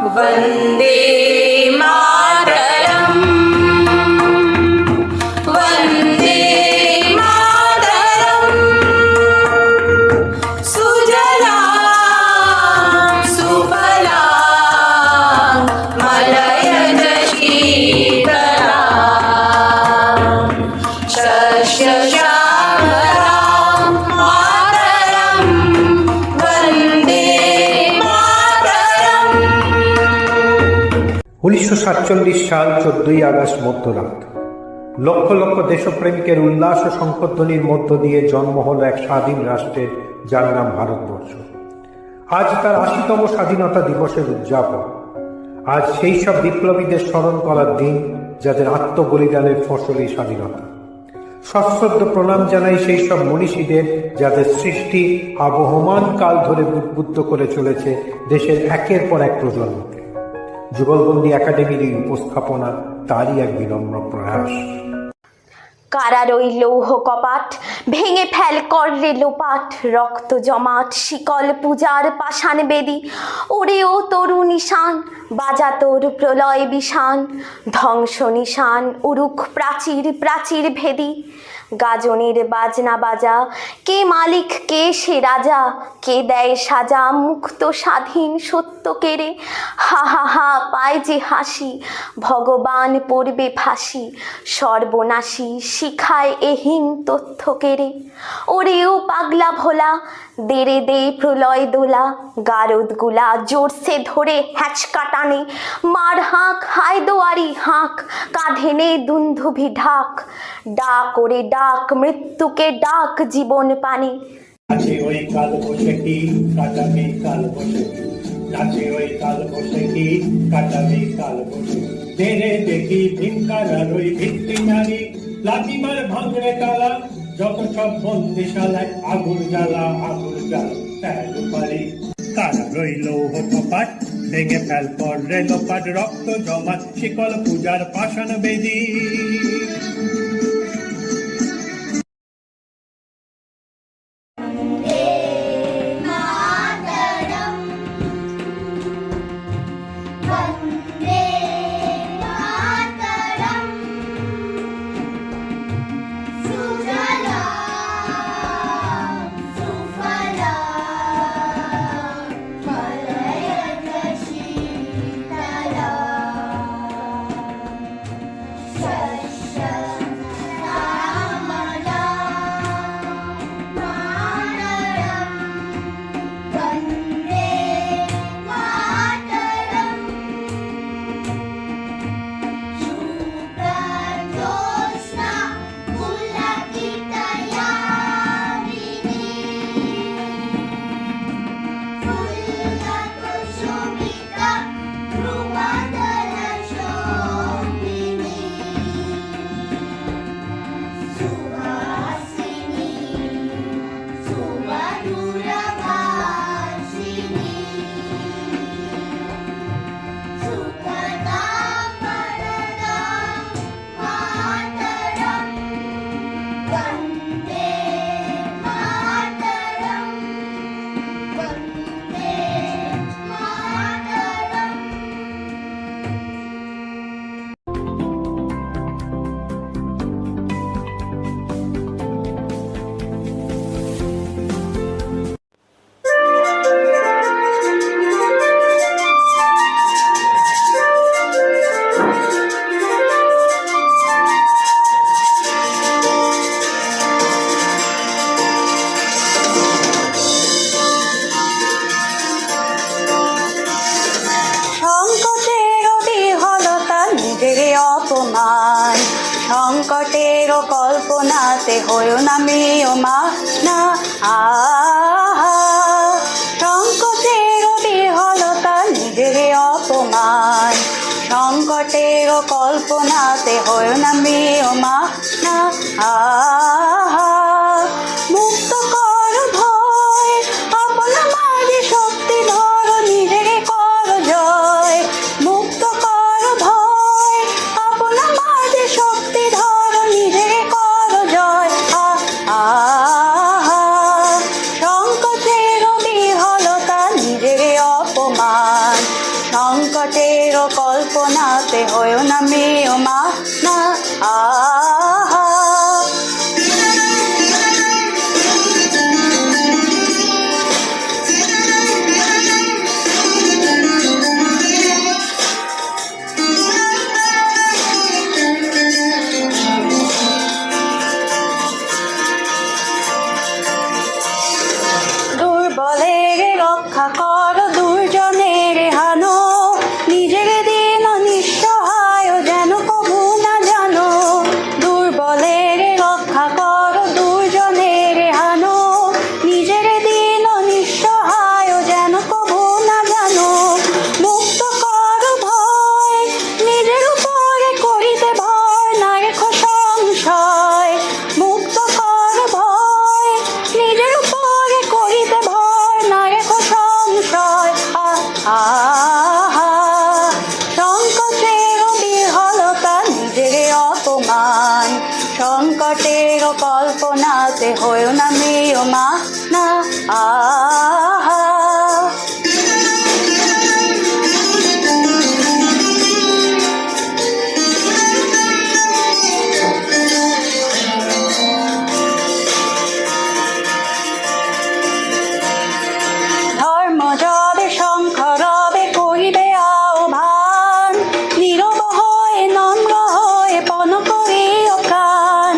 वन्दे मातरम् वन्दे मातरम् सुजला सुफला मलयज शीतला शस्य श्यामला मातरम् वन्दे मातरम्। 1947 সাল 14ই আগস্ট মধ্যরাত। লক্ষ লক্ষ দেশপ্রেমিকের উল্লাস ও শঙ্খধ্বনির মধ্য দিয়ে জন্ম হলো এক স্বাধীন রাষ্ট্রের, যার নাম ভারতবর্ষ। আজ তার 80তম স্বাধীনতা দিবসের উদযাপন। আজ সেই সব বিপ্লবীদের স্মরণ করার দিন, যাদের আত্মবলিদানের ফসল এই স্বাধীনতা। সশ্রদ্ধ প্রণাম জানাই সেই সব মনীষীদের, যাদের সৃষ্টি আবহমান কাল ধরে উদ্বুদ্ধ করে চলেছে দেশের একের পর এক প্রজন্মকে। যুগলবন্দী একাডেমির এই উপস্থাপনা তারই এক বিনম্র প্রয়াস। কারার ওই লৌহ কপাট ভেঙে ফেল করলে লোপাট, রক্ত জমাট শিকল পূজার পাষাণ বেদী, ওরে ও তরু নিশান বাজা তোর প্রলয় বিষান, ধ্বংস নিশান উরুখ প্রাচীর প্রাচীর ভেদী। গাজনের বাজনা বাজা, কে মালিক কে সে রাজা, কে দেয় সাজা মুক্ত স্বাধীন সত্য কেড়ে। হা হা হা পায় যে হাসি, ভগবান পড়বে ফাঁসি, সর্বনাশী শিখায় এহীন তথ্য কেড়ে। ওরে ও পাগলা ভোলা, দেরে দে প্রলয় দোলা, গারদ গুলা জোরসে ধরে হ্যাচকা টানে, মার হাঁক হায় দোয়ারি হাঁক, কাঁধে নে দুন্ধুভি ঢাক, ডাক ওরে ডাক মৃত্যুকে ডাক জীবন পানে। নাচে ওই কাল বৈশাখী কাটাবে কাল বৈশাখী, নাচে ওই কাল বৈশাখী কাটাবে কাল বৈশাখী। তেরে দেখি ভিনকারার ওই ভিত্তি নারী, লাঠিমার ভাঙড়ে তালা, যত সব বন্দিশালায় আগুন জ্বালা আগুন জ্বালা ফেল পারি। কারা রইল কপাট ভেঙে ফেল করে লোপাট, রক্ত জমা শিকল পূজার পাষাণ বেদী। সংকটের কল্পনাতে হয়েও না মেয়মা না আহা, সংকটের বিহলতা নিজের অপমান, সংকটের কল্পনাতে হয়েও না মেয়মা না আহা। মুক্ত কর ভয় আপনা মাঝে শক্তি ধর, নিজের কর জয়। মুক্ত কর ভয় আপনা মাঝে শক্তি ধর, নিজের কর জয়। আহা, সংকটের বিহলতা নিজের অপমান, সংকটের কল্পনাতে হয়েও না মেয় মা না আহা দুর্বলের রক্ষা কর দুর্জনের হানো নিজের দিন নিঃসহায় যেন কবু না জানো দুর্বলের রক্ষা কর দুর্জনের হানো নিজের দিন নিঃসহায় যেন কবু না জানো মুক্ত কর ভয় নিজের উপরে করিতে ভয় না রেখো সংশয় মুক্ত কর ভয় নিজের উপরে করিতে ভয় না রেখো সংশয় আহা সংকটের বিহলতা নিজের অপমান সংকটের কল্পনাতে হয়েও না মেয় মা না আহা ধর্ম যবে শঙ্খ রবে করিবে আহ্বান নীরব হয়ে নম্র হয়ে পণ করিও কান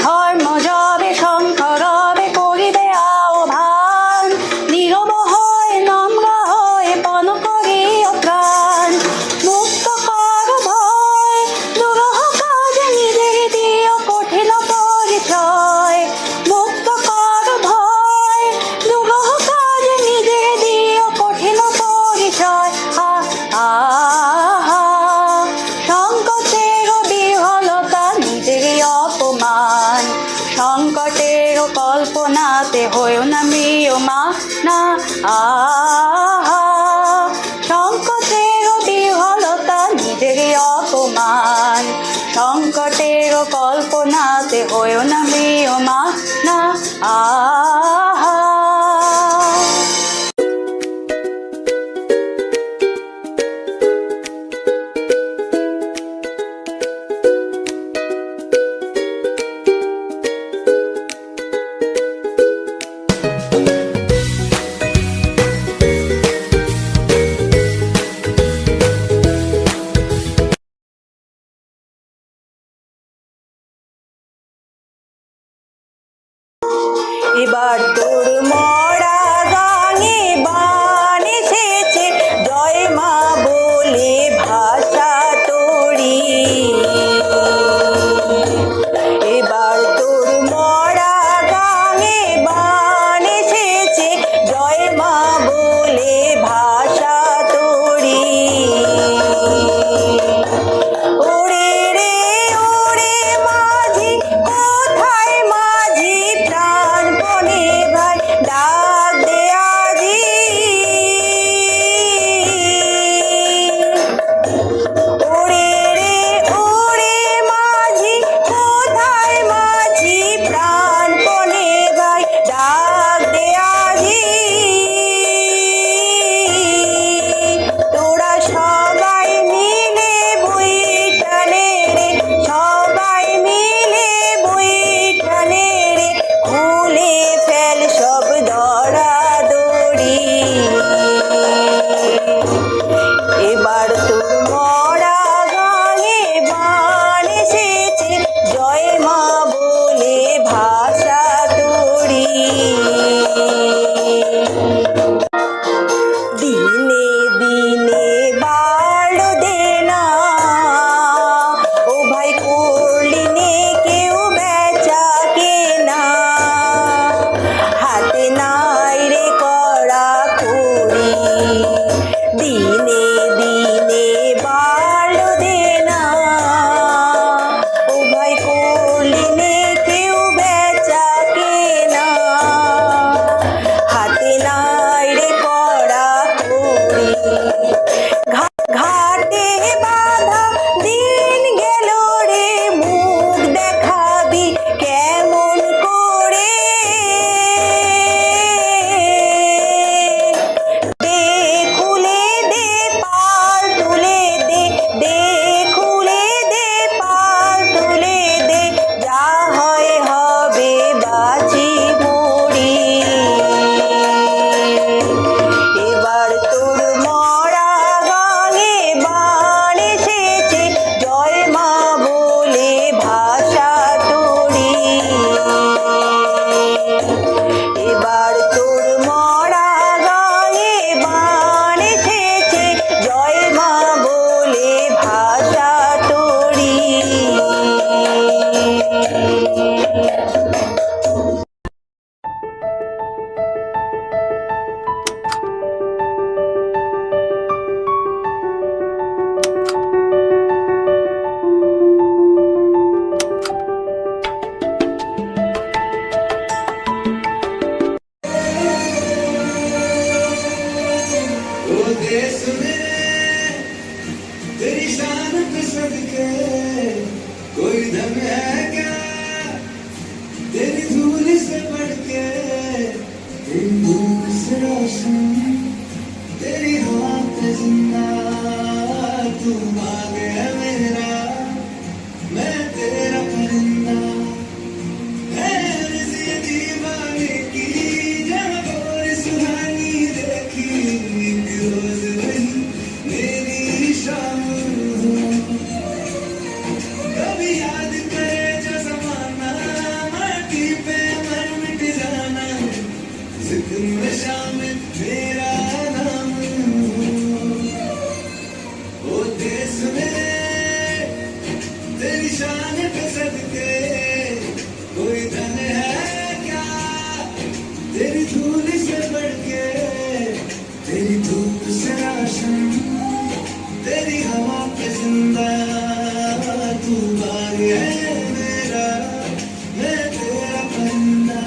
ধর্ম যবে শঙ্খ রবে করিবে আহ্বান নীরব হয়ে নম্র হয়ে পণ করিও কান মুক্ত কর ভয় দুরূহ কাজে নিজের দিও কঠিন পরিচয় মুক্ত কর ভয় দুরূহ কাজে নিজের দিও কঠিন পরিচয় আহা সংকটের বিহলতা নিজের অপমান সংকটের কল্পনাতে হয়েও না মেয় মা না আহা সংকটের বিহলতা নিজের অপমান সংকটের কল্পনাতে হয়েও না মেয় মা না আহা देश में तेरी शान पे सदके कोई दम है क्या तेरी धूल से बढ़ के तेरी धूप से रोशन तेरी हवा पे जिंदा तू बाग है मेरा मैं तेरा परिंदा है अर्ज़ दीवाने की जब और सुहानी देखी एक रोज वही मेरी शाम हो कभी याद करे जो ज़माना माटी पे मर मिट जाना जिक्र में शामिल मेरा नाम हो ओ देश में तेरी शान पे सदके कोई धन है क्या तेरी धूल से बढ़ के तेरी धूप से रोशन तेरी हवा पे जिंदा तू बाग है मेरा मैं तेरा परिंदा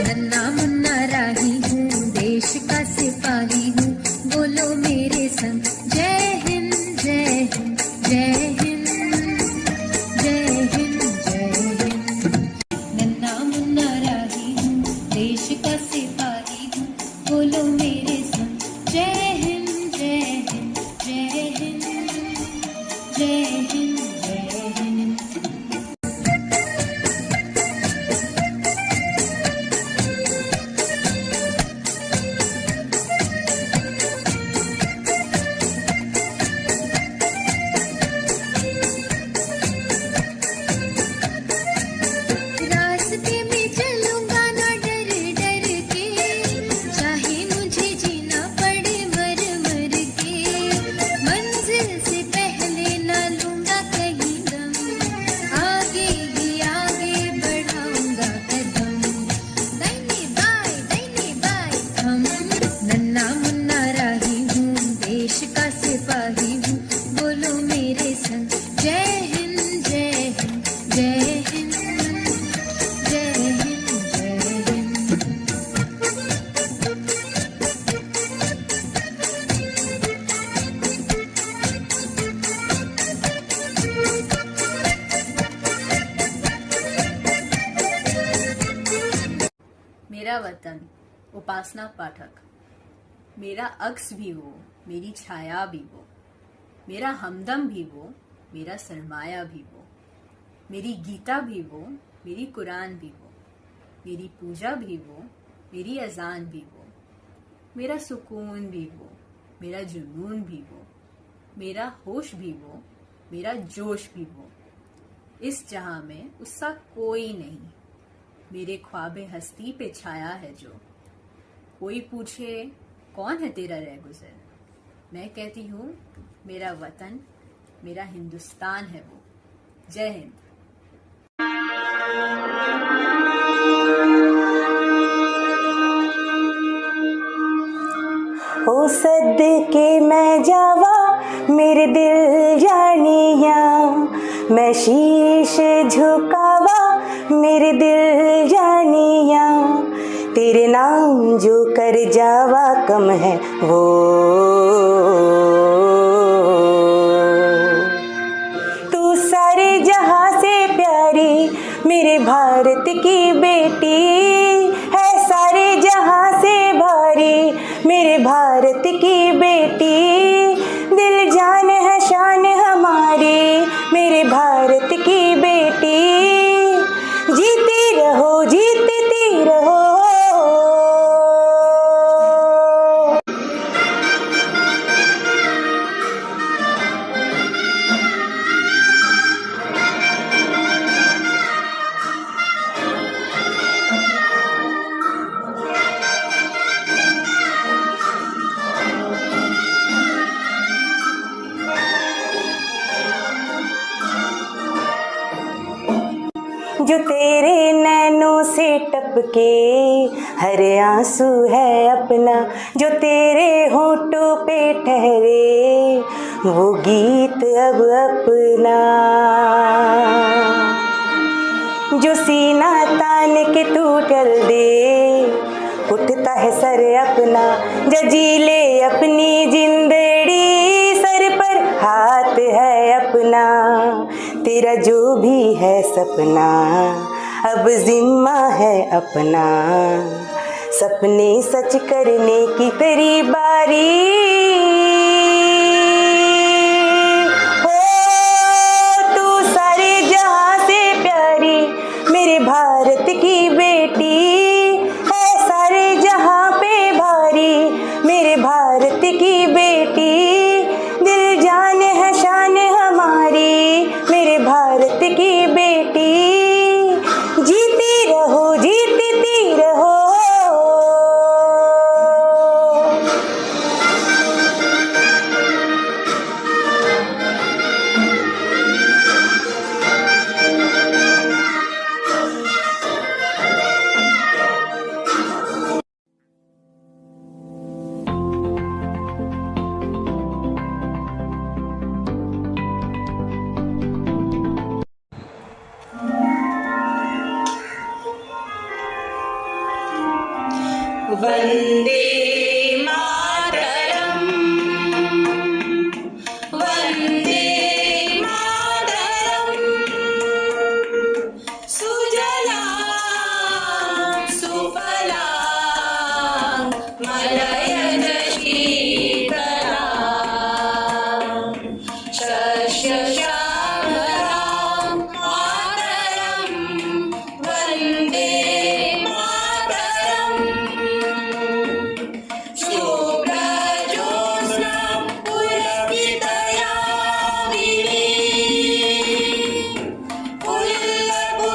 नन्ना मुन्ना राही हूँ देश का सिपाही हूँ बोलो मेरे संग जय हिंद जय हिंद जय हिंद जय हिंद जय हिंद नन्ना मुन्ना राही हूँ देश का सिपाही हूँ बोलो मेरे संग जय हिंद जय हिंद जय हिंद जय हिंद जय हिंद रास्ते में चलूंगा ना डर डर के चाहे मुझे जीना पड़े मर मर के मंजिल से पहले ना लूंगा कहीं दम आगे ही आगे बढ़ाऊंगा कदम दाहिने बाएं हम नन्ना मुन्ना राही हूँ देश का सिपाही हूँ बोलो मेरे संग जय हिंद जय हिंद जय हिंद जय हिंद जय हिंद मेरा वतन उपासना पाठक मेरा अक्स भी वो मेरी छाया भी वो मेरा हमदम भी वो मेरा सरमाया भी वो मेरी गीता भी वो मेरी कुरान भी वो मेरी पूजा भी वो मेरी अजान भी वो मेरा सुकून भी वो मेरा जुनून भी वो मेरा होश भी वो मेरा जोश भी वो इस जहां में उसका कोई नहीं मेरे ख्वाबे हस्ती पे छाया है जो कोई पूछे कौन है तेरा रह गुजर मैं कहती हूँ मेरा वतन मेरा हिंदुस्तान है वो जय हिंद ओ सदके मैं जावा मेरे दिल जानिया मैं शीश झुकावा मेरे दिल जानिया तेरे नाम जो कर जावा कम है वो तू सारे जहां से प्यारी मेरे भारत की बेटी है सारे जहां से भारी मेरे भारत की बेटी दिल जान है शान हमारी मेरे भारत की बेटी जीती रहो जीतती रहो जो तेरे नैनों से टपके, हर आंसू है अपना जो तेरे होठों पे ठहरे, वो गीत अब अपना। जो सीना तान के तू चल दे, उठता है सर अपना, जजी ले अपनी जिंदड़ी, सर पर हाथ है अपना। तेरा जो भी है सपना, अब जिम्मा है अपना, सपने सच करने की तेरी बारी। हो तू सारे जहां से प्यारी, मेरे भारत की बेटी है, सारे जहां पे भारी, मेरे भारत की बेटी। दिल जान है शान हमारी, मेरे भारत की बेटी। जीती रहो जीतती रहो। वंदे मातरम, वंदे मातरम, सुजलां सुफलां मलयज शीतलां, शस्य श्यामलां मातरं, वंदे मातरम्। शुभ्रज्योत्स्ना पुलकितयामिनी, फुल्लकुसुमितद्रुमदलशोभिनी,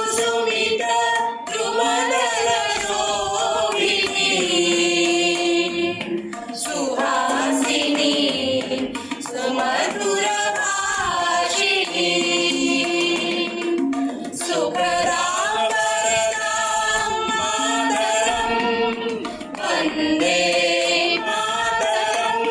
सुहासिनी सुमधुरभाषिणी, सुखदां वरदां मातरं, वन्दे मातरम्।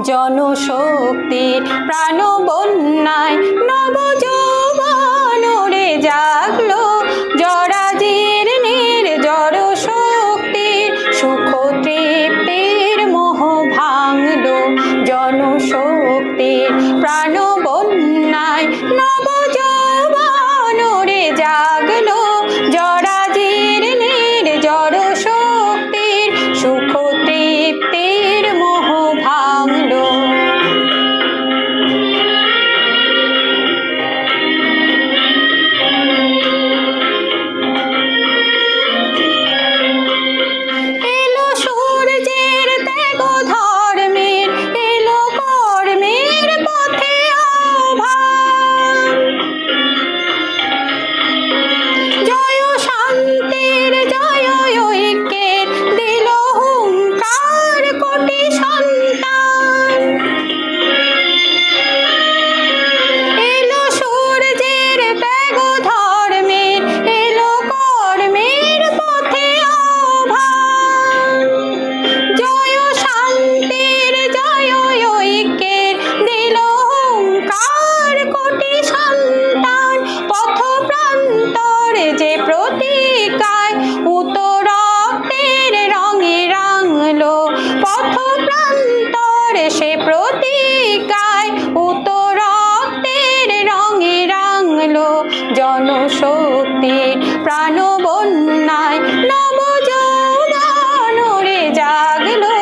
জনশক্তির প্রাণ বন্যায় নব যৌবনরে জাগলো, জরাজীর নির্জর শক্তির সুখ তৃপ্তির মোহ ভাঙলো। জনশক্তির প্রাণ বন্যায় নব যৌবনরে জাগলো, জরাজীর নির্জর শক্তির সুখ তৃপ্তির মোহ ভাঙলো। এলো সূর্যের ত্যাগ ধর্মের, এলো কর্মের পথে আহ্বান। জয় শান্তির জয় ঐক্যের দিল হুঙ্কার কোটি সন্তান। এলো সূর্যের ত্যাগ ধর্মের, এলো কর্মের পথে আহ্বান। জয় শান্তির জয় ঐক্যের দিল হুঙ্কার কোটি সন্তান। পথ প্রান্তরে যে প্রতিকায় উত্তরক্তের রঙে রাঙলো, পথ প্রান্তরে সে প্রতিকায় উত্তরক্তের রঙে রাঙলো। জনশক্তির প্রাণ বন্যায় নব যৌবনরে জাগলো।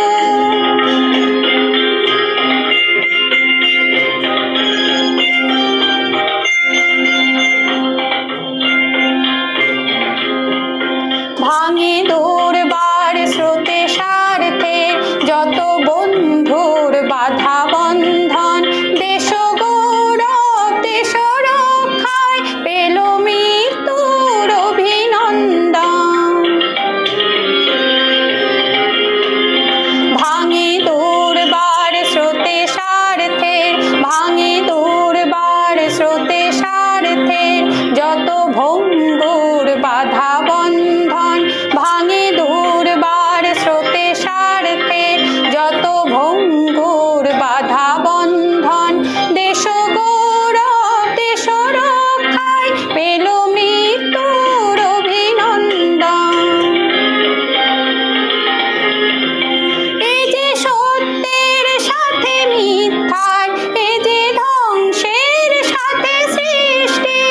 ভাঙে দুর্বার স্রোতে স্বার্থের যত বন্ধুর বাধা বন্ধন, দেশ গৌরব দেশ রক্ষায় পেল মৃত্যুর অভিনন্দন। ভাঙে দুর্বার স্রোতে স্বার্থের, ভাঙে দুর্বার স্রোতে স্বার্থের যত ভঙ্গুর বাধা বন্ধন, ভাঙে দুর্বার স্রোতে স্বার্থের যত ভঙ্গুর বাধা বন্ধন, দেশ গৌরব দেশ রক্ষায় পেল মৃত্যুর অভিনন্দন। এই যে সত্যের সাথে মিথ্যার, এই যে ধ্বংসের সাথে সৃষ্টি,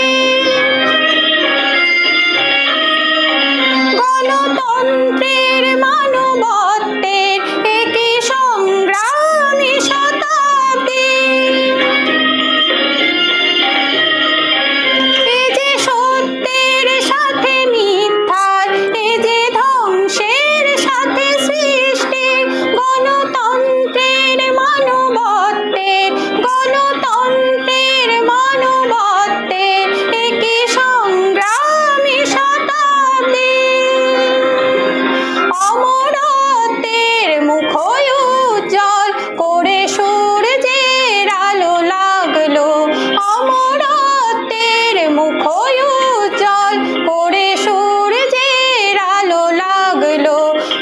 গণতন্ত্রের মানবত্বের একই সংগ্রামী শতাব্দী। এই যে সত্যের সাথে মিথ্যার, এই যে ধ্বংসের সাথে সৃষ্টি, গণতন্ত্রের মানবত্বের, গণতন্ত্রের মানবত্বের একই সংগ্রামী শতাব্দী। অমরত্বের মুখ উজ্জ্বল করে সূর্যের আলো লাগলো, অমরত্বের মুখ উজ্জ্বল করে সূর্যের আলো লাগলো,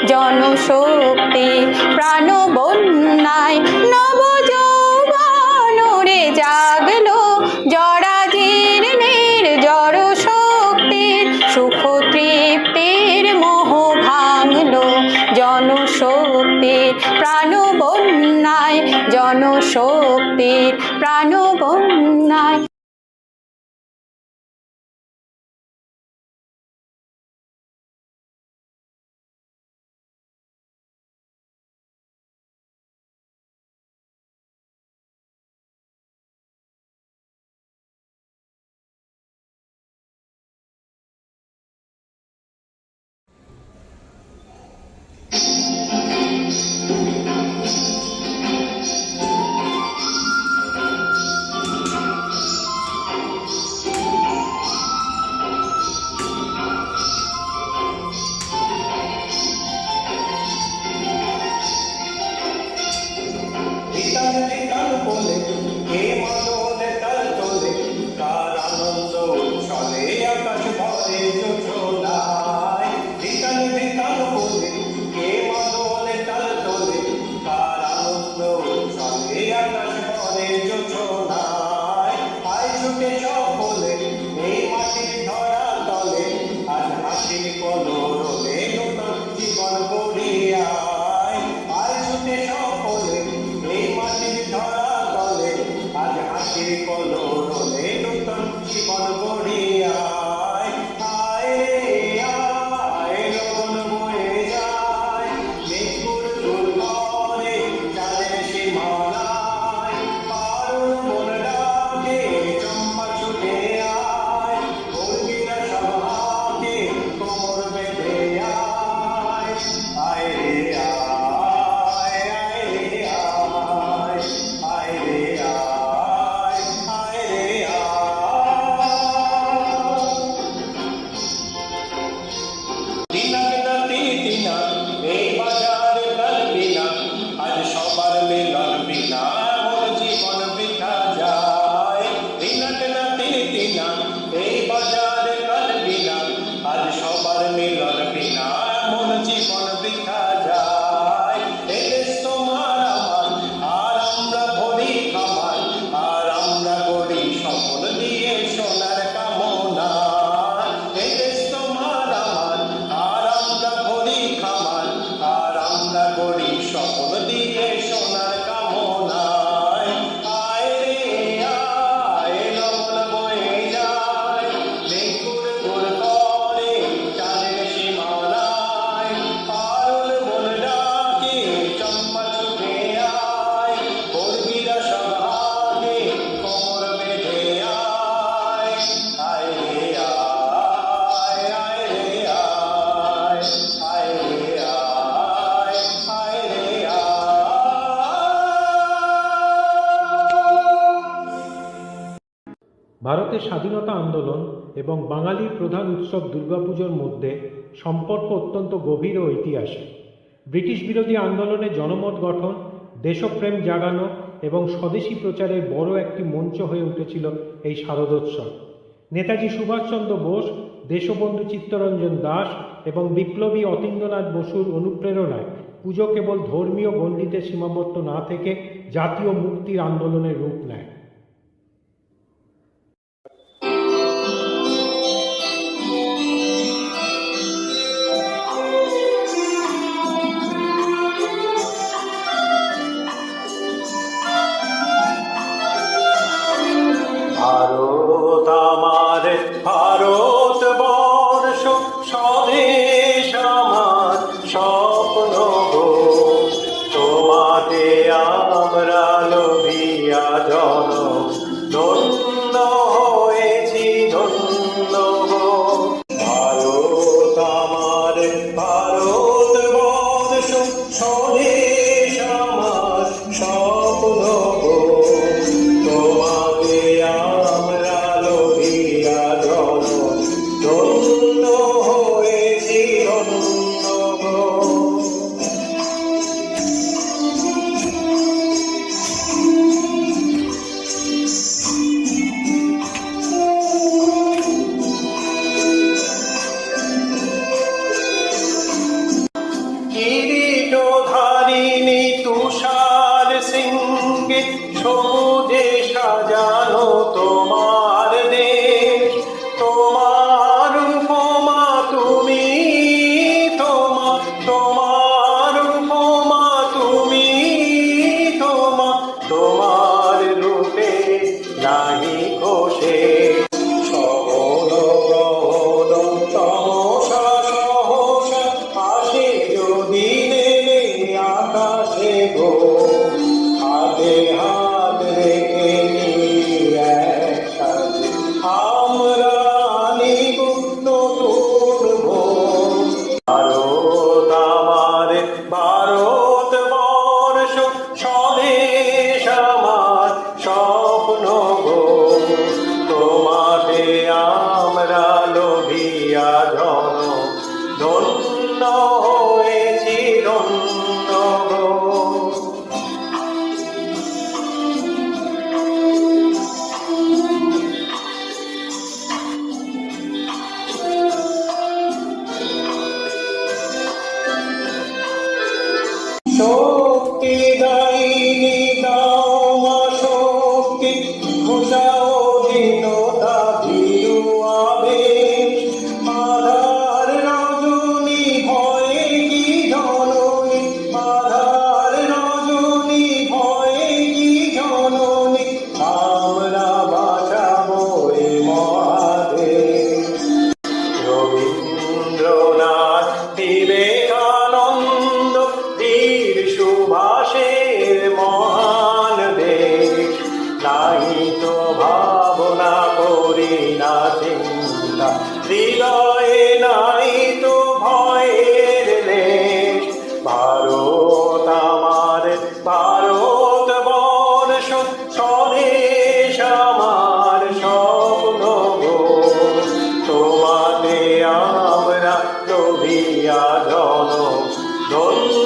জনশক্তি প্রাণ বন্যায় নব যৌবন উড়ে জাগলো, জরাজীর্ণের জড় শক্তির সুখ তৃপ্তির মোহ ভাঙলো, জনশক্তির প্রাণ বন্যায়, জনশক্তির প্রাণ বন্যায়। ভারতের স্বাধীনতা আন্দোলন এবং বাঙালির প্রধান উৎসব দুর্গাপুজোর মধ্যে সম্পর্ক অত্যন্ত গভীর ও ঐতিহাসিক। ব্রিটিশ বিরোধী আন্দোলনে জনমত গঠন, দেশপ্রেম জাগানো এবং স্বদেশী প্রচারের বড় একটি মঞ্চ হয়ে উঠেছিল এই শারদোৎসব। নেতাজি সুভাষচন্দ্র বোস, দেশবন্ধু চিত্তরঞ্জন দাস এবং বিপ্লবী অতীন্দ্রনাথ বসুর অনুপ্রেরণায় পুজো কেবল ধর্মীয় গণ্ডিতে সীমাবদ্ধ না থেকে জাতীয় মুক্তির আন্দোলনের রূপ নেয়। ভারত আমার, ভারত বর্ষ, স্বদেশ আমার স্বপ্ন গো। তোমাতে আমরা লোভিয়া জনম, ধন্য হয়েছি ধন্য গো। ভারত আমার, ভারত বর্ষ, স্বদেশ আমার স্বপ্ন গো। তোমাতে আমরা লোভিয়া জনম, ধন্য হয়েছি ধন্য গো। কিরীটধারিণী তুষার সিংহে সবুজে সাজানো তোমার দেশ, তোমার উপমা তুমি, তোমার উপমা তুমি, তোমার রূপে নাহি কোষে। সহন গ্রহণ তমসা সহসা আসে যদি নেমে আকাশে গো। হাতে হাত রেখে নিয়ে একসাথে আমরা আনিব নতুন ভোর। ভারত আমার, ভারত বর্ষ, স্বদেশ আমার স্বপ্ন গো। তোমাতে আমরা লোভিয়া জনম, ধন্য হয়েছি ধন্য গো। শক্তি দায়িনী দাও মা শক্তি, ঘোষাও দীনতা ভীরু আবেশ। আধার রজনী ভয়ে কি জননী, আধার রজনী ভয়ে কি জননী, আমরা বাঁচাবো এ মহাদেশ। রবীন্দ্রনাথ, বিবেকানন্দ, বীর সুভাষের মহান দেশ। নাই তো ভাবনা করি না চিন্তা, হৃদয়ে নাই তো ভয়ের লেশ। ভারত আমার, ভারত বর্ষ, স্বদেশ আমার স্বপ্ন গো। তোমাতে আমরা লোভিয়া জনম, ধন্য